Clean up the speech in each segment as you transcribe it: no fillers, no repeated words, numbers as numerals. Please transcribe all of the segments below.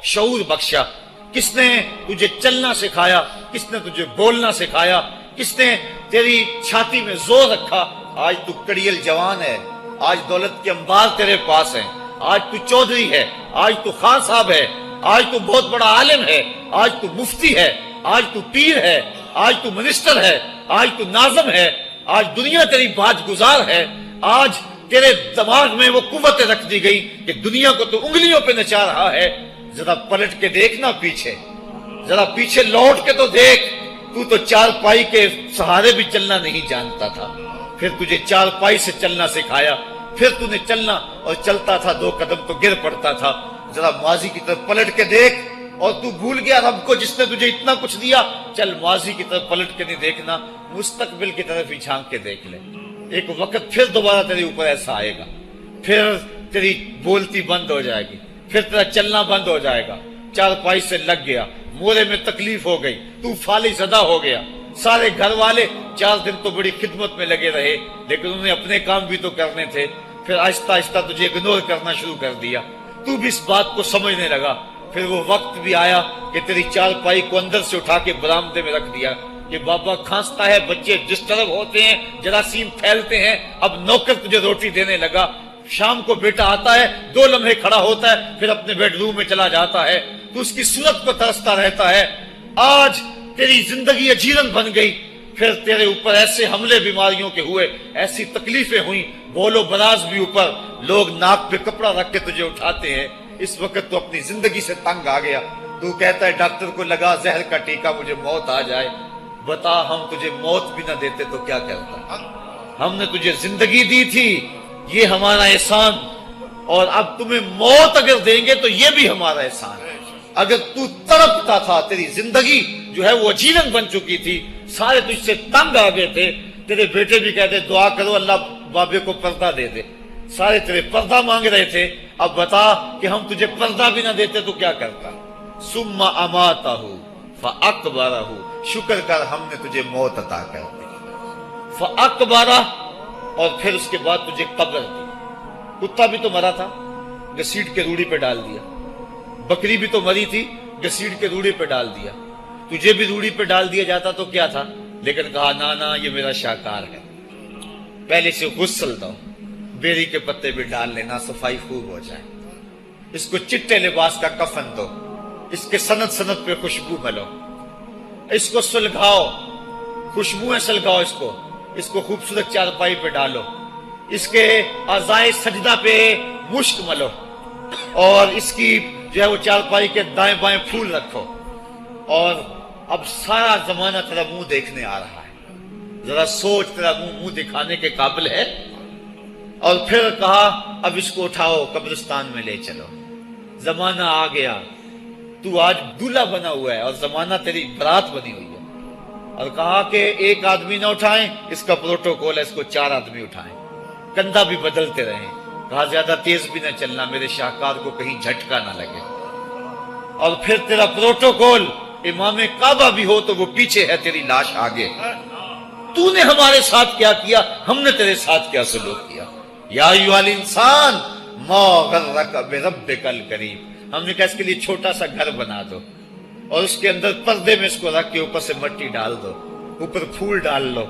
شعور بخشا؟ کس نے تجھے چلنا سکھایا؟ کس نے تجھے بولنا سکھایا؟ کس نے تیری چھاتی میں زور رکھا؟ آج تو کڑیل جوان ہے، آج دولت کے انبار تیرے پاس ہیں، آج تو چودھری ہے، آج تو خان صاحب ہے، آج تو بہت بڑا عالم ہے، آج تو مفتی ہے، آج تو پیر ہے، آج تو منسٹر ہے، آج تو ناظم ہے، آج دنیا تیری باج گزار ہے، آج تیرے دماغ میں وہ قوت رکھ دی گئی کہ دنیا کو تو انگلیوں پہ نچا رہا ہے۔ ذرا پلٹ کے دیکھنا پیچھے، ذرا پیچھے لوٹ کے تو دیکھ، تو چار پائی کے سہارے بھی چلنا نہیں جانتا تھا، پھر تجھے چار پائی سے چلنا سکھایا، پھر تو نے چلنا اور چلتا تھا، 2 قدم تو گر پڑتا تھا۔ ذرا ماضی کی طرف پلٹ کے دیکھ، اور تو بھول گیا رب کو جس نے تجھے اتنا کچھ دیا۔ چل ماضی کی طرف پلٹ کے نہیں دیکھنا، مستقبل کی طرف ہی جھانک کے دیکھ لے۔ ایک وقت پھر دوبارہ تیرے اوپر ایسا آئے گا، پھر تیری بولتی بند ہو جائے گی، پھر تیرا چلنا بند ہو جائے گا۔ چار پائی سے لگ گیا، مورے میں تکلیف ہو گئی، تو فالج زدہ ہو گیا۔ سارے گھر والے 4 دن تو بڑی خدمت میں لگے رہے، لیکن انہوں نے اپنے کام بھی تو کرنے تھے، پھر آہستہ آہستہ تجھے اگنور کرنا شروع کر دیا۔ تو بھی اس بات کو سمجھنے لگا، پھر وہ وقت بھی آیا کہ تیری چار پائی کو اندر سے اٹھا کے برآمدے میں رکھ دیا۔ یہ بابا کھانستا ہے، بچے جس طرف ہوتے ہیں جراثیم پھیلتے ہیں، اب نوکر تجھے روٹی دینے لگا۔ شام کو بیٹا آتا ہے، 2 لمحے کھڑا ہوتا ہے، پھر اپنے بیڈ روم میں چلا جاتا ہے، تو اس کی صورت کو ترستا رہتا ہے۔ آج تیری زندگی اجیرن بن گئی، پھر تیرے اوپر ایسے حملے بیماریوں کے ہوئے، ایسی تکلیفیں ہوئیں، بول و براز بھی اوپر، لوگ ناک پہ کپڑا رکھ کے تجھے اٹھاتے ہیں۔ اس وقت تو اپنی زندگی سے تنگ آ گیا، تو کہتا ہے ڈاکٹر کو لگا زہر کا ٹیکہ، مجھے موت آ جائے۔ بتا ہم تجھے موت بھی نہ دیتے تو کیا کرتا؟ ہم نے تجھے زندگی دی تھی، یہ ہمارا احسان، اور اب تمہیں موت اگر دیں گے تو یہ بھی ہمارا احسان ہے۔ اگر تو تڑپتا تھا، تیری زندگی جو ہے وہ اجیرن بن چکی تھی، سارے تجھ سے تنگ آ گئے تھے، تیرے بیٹے بھی کہتے دعا کرو اللہ بابے کو پردہ دے دے، سارے تیرے پردہ مانگ رہے تھے، اب بتا کہ ہم تجھے پردہ بھی نہ دیتے تو کیا کرتا؟ ثم اماتہ فاقبرہ، شکر کر ہم نے تجھے موت عطا کر دی، فاقبرہ، اور پھر اس کے بعد تجھے قبر دی۔ کتا بھی تو مرا تھا، گھسیٹ کے روڑی پہ ڈال دیا، بکری بھی تو مری تھی، گھسیٹ کے روڑی پہ ڈال دیا، تجھے بھی روڑی پہ ڈال دیا جاتا تو کیا تھا؟ لیکن کہا نا یہ میرا شاہکار ہے، پہلے سے غسل دو، بیری کے پتے بھی ڈال لینا، صفائی خوب ہو جائے، اس کو چٹے لباس کا کفن دو، اس کے سند سند پہ خوشبو ملو، اس کو سلگھاؤ، خوشبوئیں سلگھاؤ، اس کو خوبصورت چارپائی پہ ڈالو، اس کے اعضائے سجدہ پہ مشک ملو، اور اس کی جو ہے وہ چارپائی کے دائیں بائیں پھول رکھو، اور اب سارا زمانہ تیرا منہ دیکھنے آ رہا ہے، ذرا سوچ تیرا منہ دکھانے کے قابل ہے؟ اور پھر کہا اب اس کو اٹھاؤ، قبرستان میں لے چلو، زمانہ آ گیا، تو آج دولہا بنا ہوا ہے اور زمانہ تیری برات بنی ہوئی ہے، اور کہا کہ ایک آدمی نہ اٹھائیں، اس کا پروٹوکول ہے، اس کو 4 آدمی اٹھائیں، کندھا بھی بدلتے رہیں، کہا زیادہ تیز بھی نہ چلنا، میرے شاہکار کو کہیں جھٹکا نہ لگے، اور پھر تیرا پروٹوکول امام کعبہ بھی ہو تو وہ پیچھے ہے، تیری لاش آگے۔ تو نے ہمارے ساتھ کیا کیا، ہم نے تیرے ساتھ کیا سلوک کیا؟ یا ایھا الانسان ما غرک بربک الکریم، ہم نے کہا اس کے لیے چھوٹا سا گھر بنا دو، اور اس کے اندر پردے میں اس کو رکھ کے اوپر سے مٹی ڈال دو، اوپر پھول ڈال لو،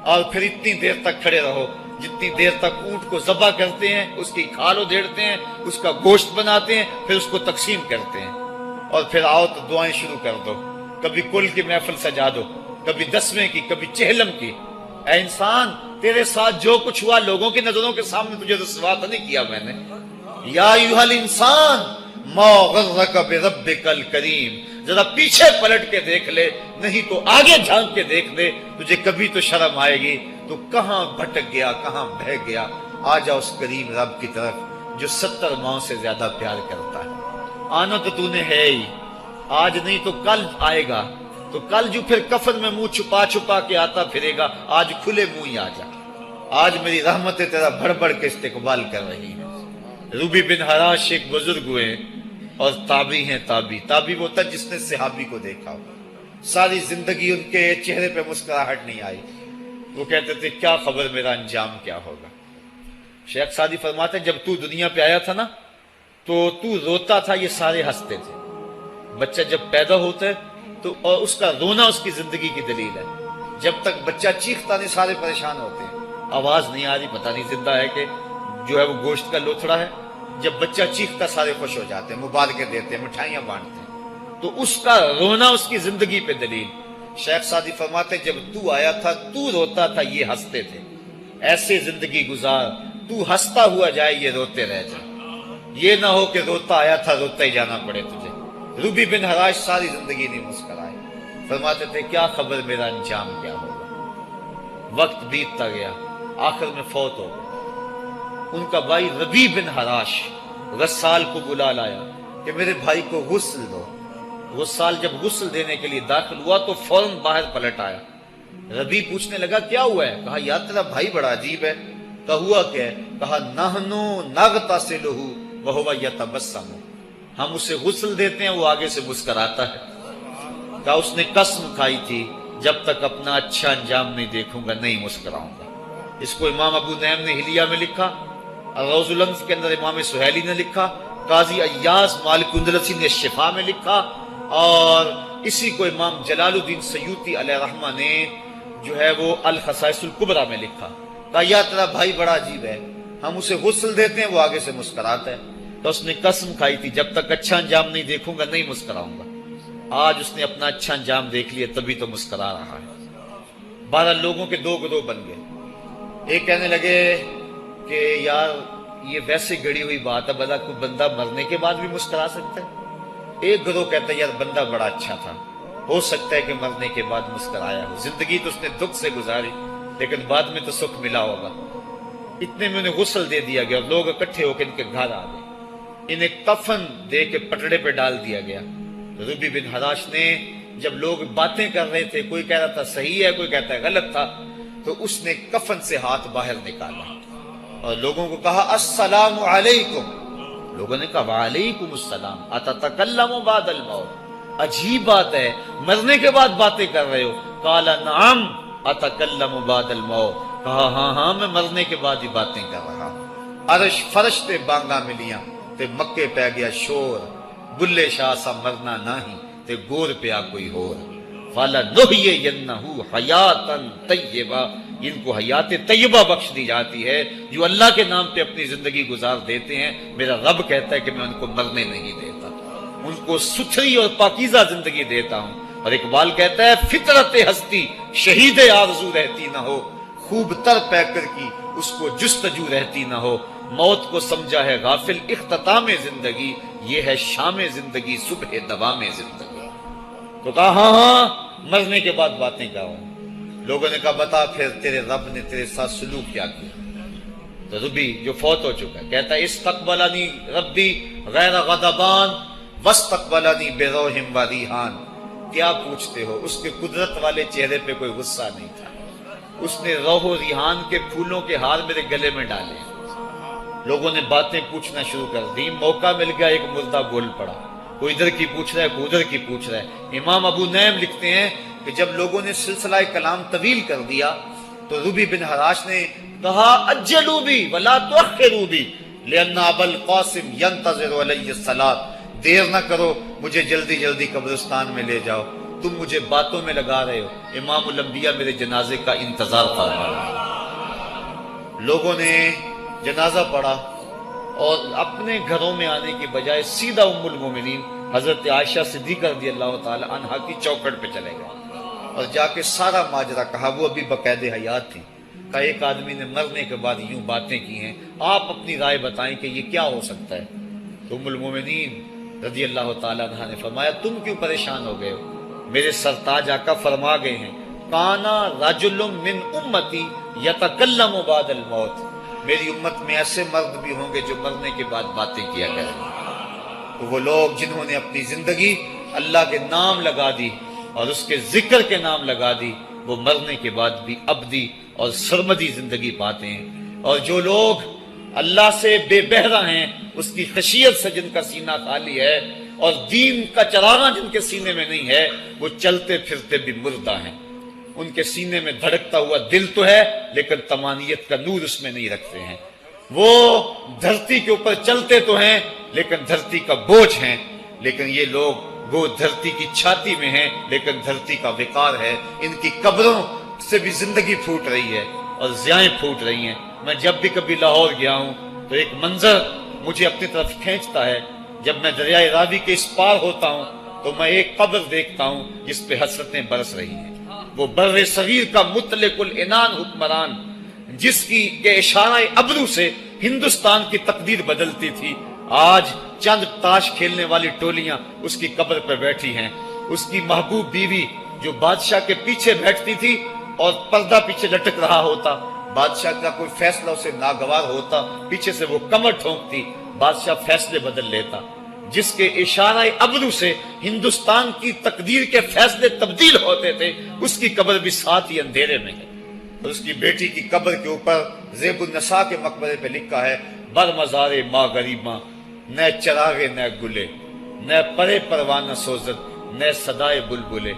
اور پھر اتنی دیر تک کھڑے رہو جتنی دیر تک اونٹ کو ذبح کرتے ہیں، اس کی کھال ادھیڑتے ہیں، اس کا گوشت بناتے ہیں، پھر اس کو تقسیم کرتے ہیں، اور پھر آؤ تو دعائیں شروع کر دو، کبھی کل کی محفل سجا دو، کبھی 10ویں کی، کبھی چہلم کی۔ اے انسان، تیرے ساتھ جو کچھ ہوا لوگوں کی نظروں کے سامنے تجھے رسوا تو نہیں کیا میں نے؟ یا ایھا الانسان ما غرک بربک الکریم، ذرا پیچھے پلٹ کے دیکھ لے، نہیں تو آگے جھانک کے دیکھ لے، تجھے کبھی تو شرم آئے گی، تو کہاں بھٹک گیا، کہاں بہہ گیا۔ آ جا اس کریم رب کی طرف جو 70 ماؤں سے زیادہ پیار کرتا ہے۔ آنا تو نے ہے ہی، آج نہیں تو کل آئے گا، تو کل جو پھر کفن میں منہ چھپا چھپا کے آتا پھرے گا، آج کھلے منہ ہی آ جا۔ آج میری رحمتیں تیرا بڑھ بڑھ کے استقبال کر رہی ہیں۔ روبی بن حراش ایک بزرگ ہوئے اور تابعی ہیں، تابعی وہ تھا جس نے صحابی کو دیکھا ہو، ساری زندگی ان کے چہرے پہ مسکراہٹ نہیں آئی، وہ کہتے تھے کیا خبر میرا انجام کیا ہوگا۔ شیخ سعدی فرماتے ہیں جب تو دنیا پہ آیا تھا نا تو روتا تھا، یہ سارے ہنستے تھے، بچہ جب پیدا ہوتا ہے تو اور اس کا رونا اس کی زندگی کی دلیل ہے. جب تک بچہ چیختا نہیں سارے پریشان ہوتے ہیں, آواز نہیں آ رہی, پتہ نہیں زندہ ہے کہ جو ہے وہ گوشت کا لوتھڑا ہے. جب بچہ چیختا سارے خوش ہو جاتے ہیں, مبارکیں دیتے ہیں, مٹھائیاں بانٹتے ہیں. تو اس کا رونا اس کی زندگی پہ دلیل. شیخ سعدی فرماتے جب تو آیا تھا تو روتا تھا یہ ہنستے تھے, ایسے زندگی گزار تو ہنستا ہوا جائے یہ روتے رہ جائے. یہ نہ ہو کہ روتا آیا تھا روتا ہی جانا پڑے تجھے. ربی بن حراش ساری زندگی نہیں مسکرائے, فرماتے تھے کیا خبر میرا انجام کیا ہوگا. وقت بیتتا گیا, آخر میں فوت ہو گئے. ان کا بھائی ربی بن حراش غسال کو بلا لایا کہ میرے بھائی کو غسل دو. غسال جب غسل دینے کے لیے داخل ہوا تو فوراً باہر پلٹ آیا. ربی پوچھنے لگا کیا ہوا ہے؟ کہا یار تیرا بھائی بڑا عجیب ہے. کہا ہوا کیا ہے؟ کہا نحنو نغتسلہ وہو یتبسم, ہم اسے غسل دیتے ہیں وہ آگے سے مسکراتا ہے. کہا اس نے قسم کھائی تھی جب تک اپنا اچھا انجام نہیں دیکھوں گا نہیں مسکراؤں گا. اس کو امام ابو نعیم نے حلیہ میں لکھا, روز الانف کے اندر امام سہیلی نے لکھا, قاضی ایاز مالک اندلسی نے شفا میں لکھا, اور اسی کو امام جلال الدین سیوطی علیہ رحمہ نے جو ہے وہ الخصائص الکبریٰ میں لکھا. کہا یا تیرا بھائی بڑا عجیب ہے, ہم اسے غسل دیتے ہیں وہ آگے سے مسکراتا ہے. تو اس نے قسم کھائی تھی جب تک اچھا انجام نہیں دیکھوں گا نہیں مسکراؤں گا. آج اس نے اپنا اچھا انجام دیکھ لیا تبھی تو مسکرا رہا ہے. 12 لوگوں کے 2 گروہ بن گئے. ایک کہنے لگے کہ یار یہ ویسے گڑی ہوئی بات ہے, بلا کوئی بندہ مرنے کے بعد بھی مسکرا سکتا ہے. ایک گروہ کہتا ہے یار بندہ بڑا اچھا تھا, ہو سکتا ہے کہ مرنے کے بعد مسکرایا ہو, زندگی تو اس نے دکھ سے گزاری لیکن بعد میں تو سکھ ملا ہوگا. اتنے میں انہیں غسل دے دیا گیا اور لوگ اکٹھے ہو کے ان کے گھر آ گئے. انہیں کفن دے کے پٹڑے پہ ڈال دیا گیا. ربی بن حراش نے جب لوگ باتیں کر رہے تھے, کوئی کہہ رہا تھا صحیح ہے کوئی کہتا ہے غلط تھا, تو اس نے کفن سے ہاتھ باہر نکالا اور لوگوں کو کہا السلام علیکم. لوگوں نے کہا وعلیکم السلام, اتتکلم بعد الموت, عجیب بات ہے مرنے کے بعد باتیں کر رہے ہو. قال نعم اتکلم بعد الموت, کہا ہاں ہاں میں مرنے کے بعد ہی باتیں کر رہا ہوں. عرش فرش تے بانگا ملیاں تے مکے پہ گیا شور, بلے شاہ سا مرنا نہیں تے گور پیا کوئی ہور. فَلَنُحْيِيَنَّهُ حَيَاتًا طَيِّبَةً, ان کو حیات طیبہ بخش دی جاتی ہے جو اللہ کے نام پہ اپنی زندگی گزار دیتے ہیں. میرا رب کہتا ہے کہ میں ان کو مرنے نہیں دیتا, ان کو ستھری اور پاکیزہ زندگی دیتا ہوں. اور اقبال کہتا ہے فطرت ہستی شہید آرزو رہتی نہ ہو, خوب تر پیکر کی اس کو جستجو رہتی نہ ہو. موت کو سمجھا ہے غافل اختتام زندگی, یہ ہے شام زندگی صبح دوام زندگی. تو کہا ہاں ہاں مرنے کے بعد باتیں کروں. لوگوں نے کہا بتا پھر تیرے رب نے تیرے ساتھ سلوک کیا کیا. تو ربی جو فوت ہو چکا ہے کہتا ہے استقبلنی ربی غیر غضبان واستقبلنی بروح و ریحان. کیا پوچھتے ہو, اس کے قدرت والے چہرے پہ کوئی غصہ نہیں تھا. اس نے روح و ریحان کے پھولوں کے ہار میرے گلے میں ڈالے. لوگوں نے باتیں پوچھنا شروع کر دی. موقع مل گیا, ایک مردہ بول پڑا, کوئی ادھر کی پوچھ رہا ہے کوئی ادھر کی پوچھ رہا ہے. امام ابو نعیم لکھتے ہیں کہ جب لوگوں نے سلسلہ کلام طویل کر دیا تو ربی بن حراش نے کہا اجلوا بی ولا تؤخروا بی لان ابا القاسم ينتظر علی الصلاۃ, دیر نہ کرو مجھے جلدی جلدی قبرستان میں لے جاؤ, تم مجھے باتوں میں لگا رہے ہو. امام الانبیاء میرے جنازے کا انتظار فرما رہے ہیں. لوگوں نے جنازہ پڑھا اور اپنے گھروں میں آنے کی بجائے سیدھا ام المومنین حضرت عائشہ صدیقہ رضی اللہ تعالی عنہا کی چوکھٹ پہ چلے گئے اور جا کے سارا ماجرا کہا. وہ ابھی باقاعد حیات تھی. کہ ایک آدمی نے مرنے کے بعد یوں باتیں کی ہیں, آپ اپنی رائے بتائیں کہ یہ کیا ہو سکتا ہے. تو ام المومنین رضی اللہ تعالی عنہا نے فرمایا تم کیوں پریشان ہو گئے ہو, میرے سرتاج آقا فرما گئے ہیں کانا رجل من امتی یتکلم بعد الموت, میری امت میں ایسے مرد بھی ہوں گے جو مرنے کے بعد باتیں کیا کریں گے. تو وہ لوگ جنہوں نے اپنی زندگی اللہ کے نام لگا دی اور اس کے ذکر کے نام لگا دی, وہ مرنے کے بعد بھی ابدی اور سرمدی زندگی پاتے ہیں. اور جو لوگ اللہ سے بے بہرہ ہیں, اس کی خشیت سے جن کا سینہ خالی ہے اور دین کا چراغاں جن کے سینے میں نہیں ہے, وہ چلتے پھرتے بھی مردہ ہیں. ان کے سینے میں دھڑکتا ہوا دل تو ہے لیکن تمانیت کا نور اس میں نہیں رکھتے ہیں. وہ دھرتی کے اوپر چلتے تو ہیں لیکن دھرتی کا بوجھ ہیں. لیکن یہ لوگ وہ دھرتی کی چھاتی میں ہیں لیکن دھرتی کا وقار ہے. ان کی قبروں سے بھی زندگی پھوٹ رہی ہے اور ضیائیں پھوٹ رہی ہیں. میں جب بھی کبھی لاہور گیا ہوں تو ایک منظر مجھے اپنی طرف کھینچتا ہے. جب میں دریائے راوی کے اس پار ہوتا ہوں تو میں ایک قبر دیکھتا ہوں جس پہ حسرتیں برس رہی ہیں. وہ بر صغیر کا مطلق العنان حکمران جس کی کے اشارہ ابرو سے ہندوستان کی تقدیر بدلتی تھی، آج چند تاش کھیلنے والی ٹولیاں اس کی قبر پر بیٹھی ہیں. اس کی محبوب بیوی جو بادشاہ کے پیچھے بیٹھتی تھی اور پردہ پیچھے لٹک رہا ہوتا، بادشاہ کا کوئی فیصلہ اسے ناگوار ہوتا، پیچھے سے وہ کمر ٹھونکتی، بادشاہ فیصلے بدل لیتا. جس کے اشارہ ابرو سے ہندوستان کی تقدیر کے فیصلے تبدیل ہوتے تھے، اس کی قبر بھی ساتھ ہی اندھیرے میں ہے. اور اس کی بیٹی کی قبر کے اوپر زیب النساء کے مقبرے پہ لکھا ہے: بر مزار ماں غریباں، نہ چراغے نہ گلے، نہ پرے پروانہ سوزد، نہ صدائے بلبلے.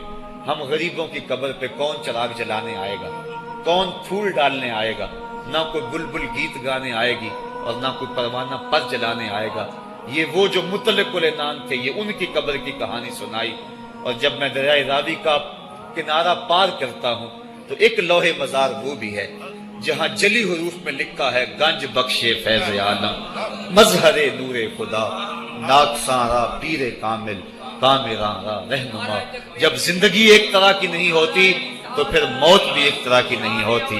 ہم غریبوں کی قبر پہ کون چراغ جلانے آئے گا، کون پھول ڈالنے آئے گا؟ نہ کوئی بلبل گیت گانے آئے گی اور نہ کوئی پروانہ پر جلانے آئے گا. یہ وہ جو مطلق العنان تھے، یہ ان کی قبر کی کہانی سنائی. اور جب میں دریائے راوی کا کنارہ پار کرتا ہوں تو ایک لوح مزار وہ بھی ہے جہاں جلی حروف میں لکھا ہے: گنج بخشے فیض عالم، مظہر نور خدا، ناکساں را پیر کامل، کامراں را رہنما. جب زندگی ایک طرح کی نہیں ہوتی تو پھر موت بھی ایک طرح کی نہیں ہوتی.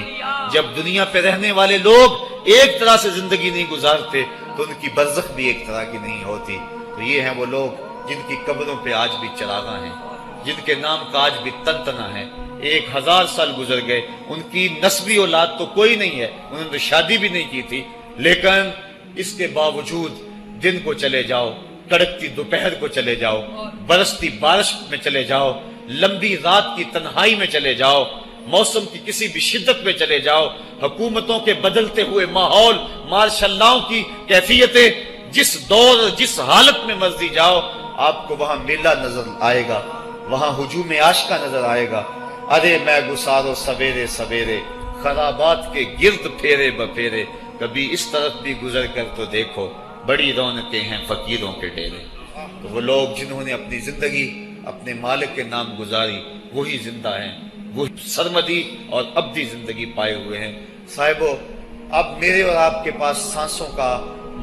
جب دنیا پہ رہنے والے لوگ ایک طرح سے زندگی نہیں گزارتے تو ان کی برزخ بھی ایک طرح کی نہیں ہوتی. تو یہ ہیں وہ لوگ جن کی قبروں پہ آج بھی چراغاں ہیں، جن کے نام کا آج بھی تنتنا ہے. 1000 سال گزر گئے، ان کی نسبی اولاد تو کوئی نہیں ہے، انہوں نے شادی بھی نہیں کی تھی، لیکن اس کے باوجود دن کو چلے جاؤ، کڑکتی دوپہر کو چلے جاؤ، برستی بارش میں چلے جاؤ، لمبی رات کی تنہائی میں چلے جاؤ، موسم کی کسی بھی شدت میں چلے جاؤ، حکومتوں کے بدلتے ہوئے ماحول، مارشل لاؤ کی کیفیتیں، جس دور جس حالت میں مرضی جاؤ، آپ کو وہاں میلہ نظر آئے گا، وہاں ہجوم عاشقہ نظر آئے گا. ارے میں گسارو سویرے سویرے، خرابات کے گرد پھیرے بپھیرے، کبھی اس طرف بھی گزر کر تو دیکھو، بڑی رونقیں ہیں فقیروں کے ڈیرے. تو وہ لوگ جنہوں نے اپنی زندگی اپنے مالک کے نام گزاری وہی زندہ ہیں، وہ سرمدی اور ابدی زندگی پائے ہوئے ہیں. صاحبو، اب میرے اور آپ کے پاس سانسوں کا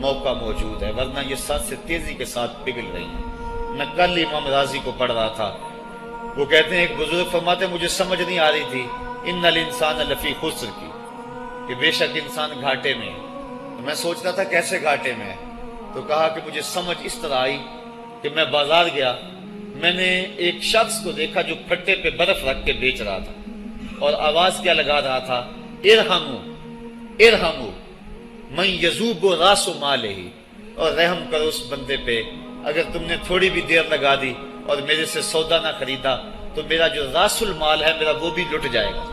موقع موجود ہے، ورنہ یہ سانسیں تیزی کے ساتھ پگھل رہی ہیں. میں کل امام راضی کو پڑھ رہا تھا، وہ کہتے ہیں، ایک بزرگ فرماتے ہیں مجھے سمجھ نہیں آ رہی تھی ان الانسان لفی خسر کی، کہ بے شک انسان گھاٹے میں ہے. تو میں سوچ رہا تھا کیسے گھاٹے میں ہے، تو کہا کہ مجھے سمجھ اس طرح آئی کہ میں بازار گیا، میں نے ایک شخص کو دیکھا جو پھٹے پہ برف رکھ کے بیچ رہا تھا اور آواز کیا لگا رہا تھا: ارحمو ارحمو من یذوب راس مالہ، اور رحم کرو اس بندے پہ، اگر تم نے تھوڑی بھی دیر لگا دی اور میرے سے سودا نہ خریدا تو میرا جو راس المال ہے میرا وہ بھی لٹ جائے گا،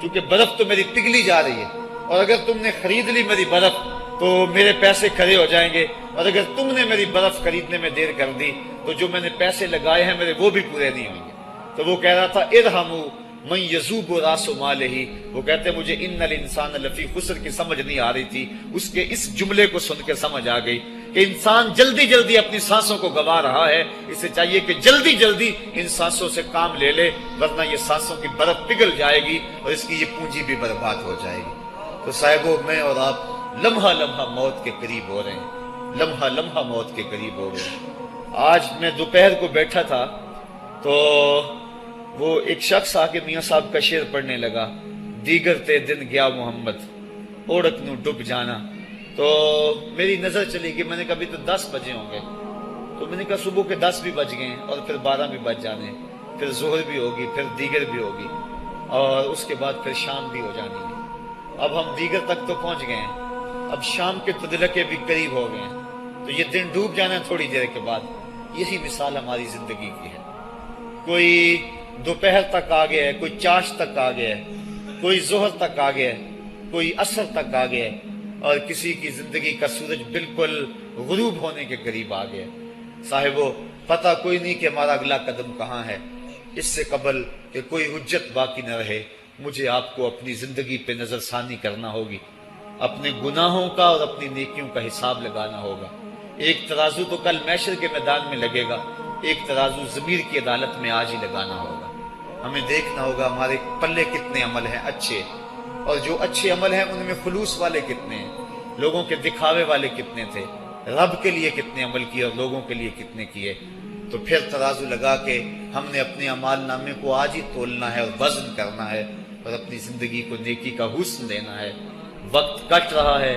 کیونکہ برف تو میری پگھلی جا رہی ہے، اور اگر تم نے خرید لی میری برف تو میرے پیسے کھڑے ہو جائیں گے، اور اگر تم نے میری برف خریدنے میں دیر کر دی تو جو میں نے پیسے لگائے ہیں میرے وہ بھی پورے نہیں ہوں گے. تو وہ کہہ رہا تھا ارحمو من یذوب راس مالہ. وہ کہتے ہیں مجھے ان الانسان لفی خسر کی سمجھ نہیں آ رہی تھی، اس کے اس جملے کو سن کے سمجھ آ گئی کہ انسان جلدی جلدی اپنی سانسوں کو گوا رہا ہے، اسے چاہیے کہ جلدی جلدی ان سانسوں سے کام لے لے، ورنہ یہ سانسوں کی برف پگھل جائے گی اور اس کی یہ پونجی بھی برباد ہو جائے گی. تو صاحبو، میں اور آپ لمحہ لمحہ موت کے قریب ہو رہے ہیں، لمحہ لمحہ موت کے قریب ہو گئے. آج میں دوپہر کو بیٹھا تھا تو وہ ایک شخص آ کے میاں صاحب کا شعر پڑھنے لگا: دیگر تے دن گیا محمد، اوڑک نو ڈب جانا. تو میری نظر چلی گئی، میں نے کہا ابھی تو 10 بجے ہوں گے، تو میں نے کہا صبح کے 10 بھی بج گئے ہیں اور پھر 12 بھی بج جانے، پھر ظہر بھی ہوگی، پھر دیگر بھی ہوگی، اور اس کے بعد پھر شام بھی ہو جانی ہے. اب ہم دیگر تک تو پہنچ گئے ہیں، اب شام کے تدلکے بھی قریب ہو گئے ہیں، تو یہ دن ڈوب جانا ہے تھوڑی دیر کے بعد. یہی مثال ہماری زندگی کی ہے. کوئی دوپہر تک آ گیا ہے، کوئی چاش تک آ گیا ہے، کوئی ظہر تک آ گیا ہے، کوئی عصر تک آ گیا ہے، اور کسی کی زندگی کا سورج بالکل غروب ہونے کے قریب آ گیا. صاحبو، پتہ کوئی نہیں کہ ہمارا اگلا قدم کہاں ہے. اس سے قبل کہ کوئی حجت باقی نہ رہے، مجھے آپ کو اپنی زندگی پہ نظر ثانی کرنا ہوگی، اپنے گناہوں کا اور اپنی نیکیوں کا حساب لگانا ہوگا. ایک ترازو تو کل محشر کے میدان میں لگے گا، ایک ترازو ضمیر کی عدالت میں آج ہی لگانا ہوگا. ہمیں دیکھنا ہوگا ہمارے پلے کتنے عمل ہیں اچھے، اور جو اچھے عمل ہیں ان میں خلوص والے کتنے ہیں، لوگوں کے دکھاوے والے کتنے تھے، رب کے لیے کتنے عمل کیے اور لوگوں کے لیے کتنے کیے. تو پھر ترازو لگا کے ہم نے اپنے اعمال نامے کو آج ہی تولنا ہے اور وزن کرنا ہے، اور اپنی زندگی کو نیکی کا حسن دینا ہے. وقت کٹ رہا ہے،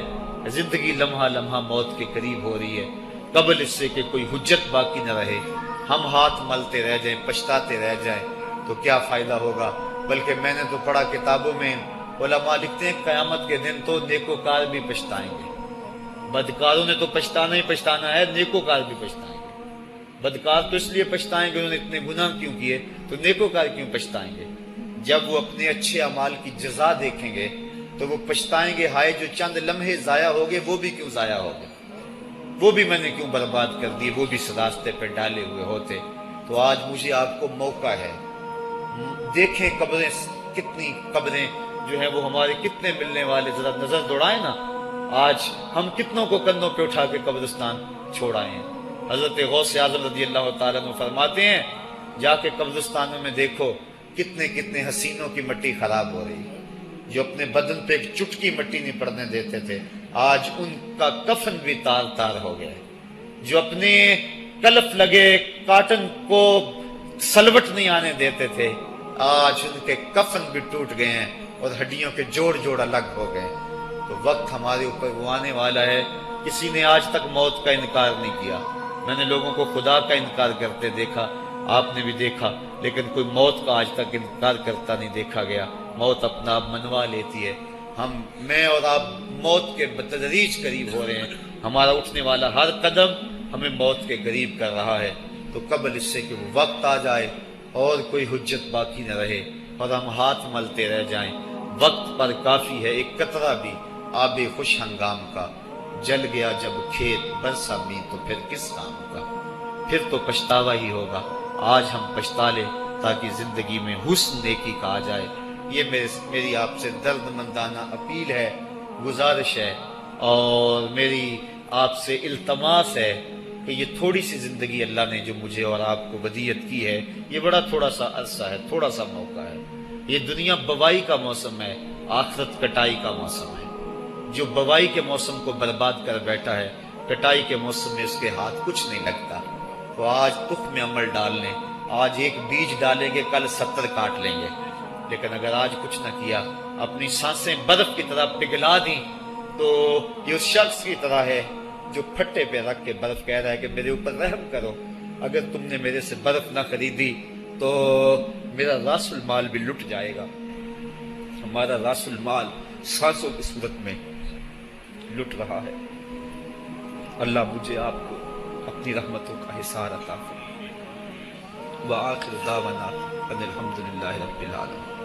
زندگی لمحہ لمحہ موت کے قریب ہو رہی ہے. قبل اس سے کہ کوئی حجت باقی نہ رہے ہم ہاتھ ملتے رہ جائیں، پچھتاتے رہ جائیں تو کیا فائدہ ہوگا. بلکہ میں نے تو پڑھا کتابوں میں، علماء لکھتے ہیں قیامت کے دن تو نیکوکار بھی پچھتائیں گے. بدکاروں نے تو پچھتانا ہی پچھتانا ہے، نیکوکار بھی پچھتائیں گے. بدکار تو اس لیے پچھتائیں گے انہوں نے اتنے گناہ کیوں کیے، تو نیکوکار کیوں پچھتائیں گے؟ جب وہ اپنے اچھے اعمال کی جزا دیکھیں گے تو وہ پچھتائیں گے، ہائے جو چند لمحے ضائع ہو گئے وہ بھی کیوں ضائع ہو گئے، وہ بھی میں نے کیوں برباد کر دیے، وہ بھی راستے پہ ڈالے ہوئے ہوتے. تو آج مجھے آپ کو موقع ہے، دیکھیں قبریں کتنی، قبریں جو ہیں وہ ہمارے کتنے ملنے والے، ذرا نظر دوڑائیں نا. آج ہم کتنوں کو کندھوں پہ اٹھا کے قبرستان چھوڑ آئے ہیں. حضرت غوث اعظم رضی اللہ تعالیٰ عنہ فرماتے ہیں جا کے قبرستانوں میں دیکھو کتنے کتنے حسینوں کی مٹی خراب ہو رہی ہے، جو اپنے بدن پہ ایک چٹکی مٹی نہیں پڑنے دیتے تھے آج ان کا کفن بھی تار تار ہو گیا ہے. جو اپنے کلف لگے کاٹن کو سلوٹ نہیں آنے دیتے تھے آج ان کے کفن بھی ٹوٹ گئے ہیں اور ہڈیوں کے جوڑ جوڑ الگ ہو گئے. تو وقت ہمارے اوپر وہ آنے والا ہے. کسی نے آج تک موت کا انکار نہیں کیا. میں نے لوگوں کو خدا کا انکار کرتے دیکھا، آپ نے بھی دیکھا، لیکن کوئی موت کا آج تک انکار کرتا نہیں دیکھا گیا. موت اپنا آپ منوا لیتی ہے. میں اور آپ موت کے بتدریج قریب ہو رہے ہیں. ہمارا اٹھنے والا ہر قدم ہمیں موت کے قریب کر رہا ہے. تو قبل اس سے کہ وہ وقت آ جائے اور کوئی حجت باقی نہ رہے اور ہم ہاتھ ملتے رہ جائیں. وقت پر کافی ہے ایک قطرہ بھی آب خوش ہنگام کا، جل گیا جب کھیت برسا می تو پھر کس کام کا. پھر تو پچھتاوا ہی ہوگا. آج ہم پچھتا لیں تاکہ زندگی میں حسن نیکی کا آ جائے. یہ میری آپ سے درد مندانہ اپیل ہے، گزارش ہے، اور میری آپ سے التماس ہے کہ یہ تھوڑی سی زندگی اللہ نے جو مجھے اور آپ کو ودیعت کی ہے، یہ بڑا تھوڑا سا عرصہ ہے، تھوڑا سا موقع ہے. یہ دنیا بوائی کا موسم ہے، آخرت کٹائی کا موسم ہے. جو بوائی کے موسم کو برباد کر بیٹھا ہے، کٹائی کے موسم میں اس کے ہاتھ کچھ نہیں لگتا. تو آج تخم عمل ڈال لیں. آج ایک بیج ڈالیں گے، کل 70 کاٹ لیں گے. لیکن اگر آج کچھ نہ کیا، اپنی سانسیں برف کی طرح پگھلا دیں، تو یہ اس شخص کی طرح ہے جو پھٹے پہ رکھ کے برف کہہ رہا ہے کہ میرے اوپر رحم کرو. اگر تم نے میرے سے برف نہ خریدی تو میرا راس المال بھی لٹ جائے گا. ہمارا راس المال سانسوں کی صورت میں لٹ رہا ہے. اللہ مجھے آپ کو اپنی رحمتوں کا حصار عطا فرمائے. وآخر دعوانا ان الحمد للہ رب العالمین.